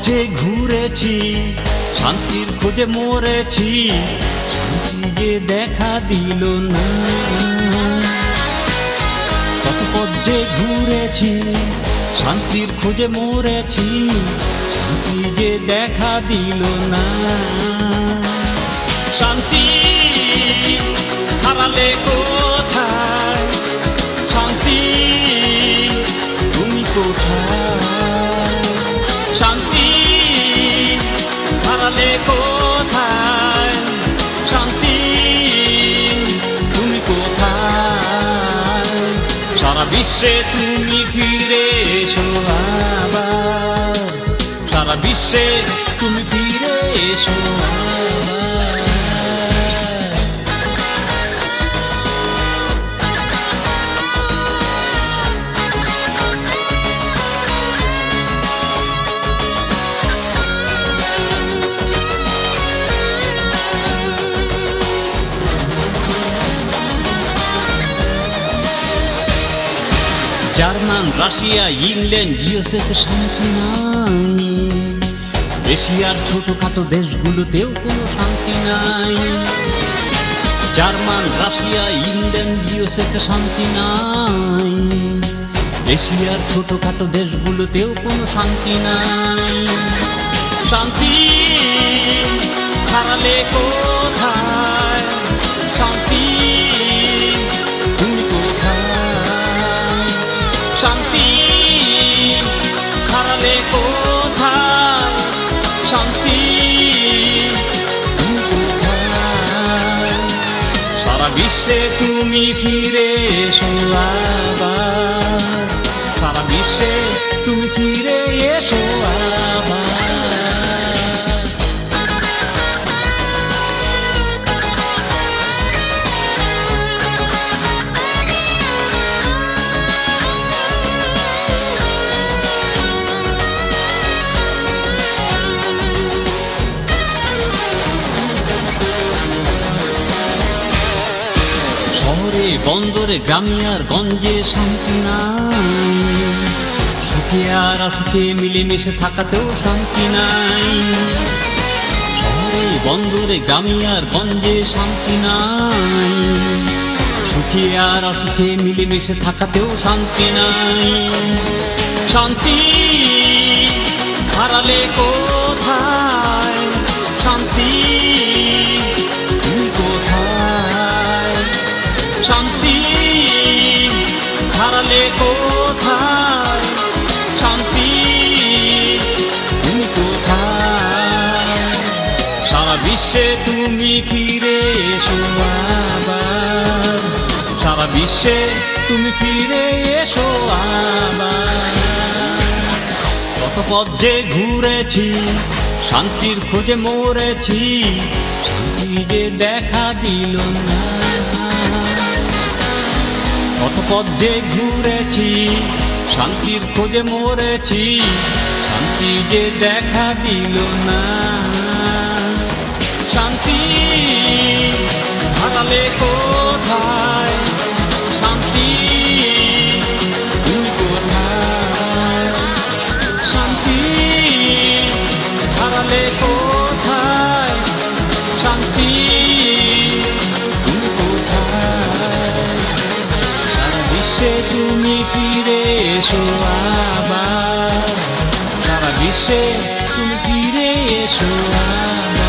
পথে ঘুরেছি, শান্তির খোঁজে মরেছি, শান্তি যে দেখা দিল না। কত পথে ঘুরেছি, শান্তির খোঁজে মরেছি, শান্তি যে দেখা দিল না। শান্তি হারালে কোথায়, শান্তি তুমি কোথায়? শান্তি হারালে কোথায়, শান্তি তুমি কোথায়? সারা বিশ্বে তুমি ফিরে এসো আবার, সারা বিশ্বে তুমি ফিরে এসো আবার। জার্মান, রাশিয়া, ইংল্যান্ড, ইউএসএতে শান্তি নাই, এশিয়ার ছোটখাটো দেশগুলোতেও কোনো শান্তি নাই। জার্মান, রাশিয়া, ইংল্যান্ড, ইউএসএতে শান্তি নাই, এশিয়ার ছোটখাটো দেশগুলোতেও কোনো শান্তি নাই। শান্তি হারালে কোথায়, শান্তি তুমি কোথায়? শান্তি হারালে কোথায়, শান্তি তুমি কোথায়? সারা বিশ্বে তুমি ফিরে এসো আবার, সারা বিশ্বে তুমি ফিরে এসো আবার। শহরে বন্দরে গ্রামে আর গঞ্জে শান্তি নাই, সুখে আর অসুখে মিলেমিশে থাকাতেও শান্তি নাই। শহরে বন্দরে গ্রামে আর গঞ্জে শান্তি নাই, সুখে আর অসুখে মিলেমিশে থাকাতেও শান্তি নাই। শান্তি হারালে কোথায়, শান্তি তুমি কোথায়? শান্তি হারালে কোথায়, শান্তি তুমি কোথায়? সারা বিশ্বে তুমি ফিরে এসো আবার, সারা বিশ্বে তুমি ফিরে এসো আবার। কত পথ যে ঘুরেছি, শান্তির খোঁজে মরেছি, শান্তি যে দেখা দিল না। কত পথ যে ঘুরেছি, শান্তির খোঁজে মরেছি, শান্তি যে দেখা দিল না। শান্তি হারালে কোথায়, শান্তি তুমি কোথায়? শান্তি হারালে কোথায়, শান্তি তুমি কোথায়? সারা বিশ্বে তুমি ফিরে এসো আবার, সারা বিশ্বে তুমি ফিরে এসো আবার।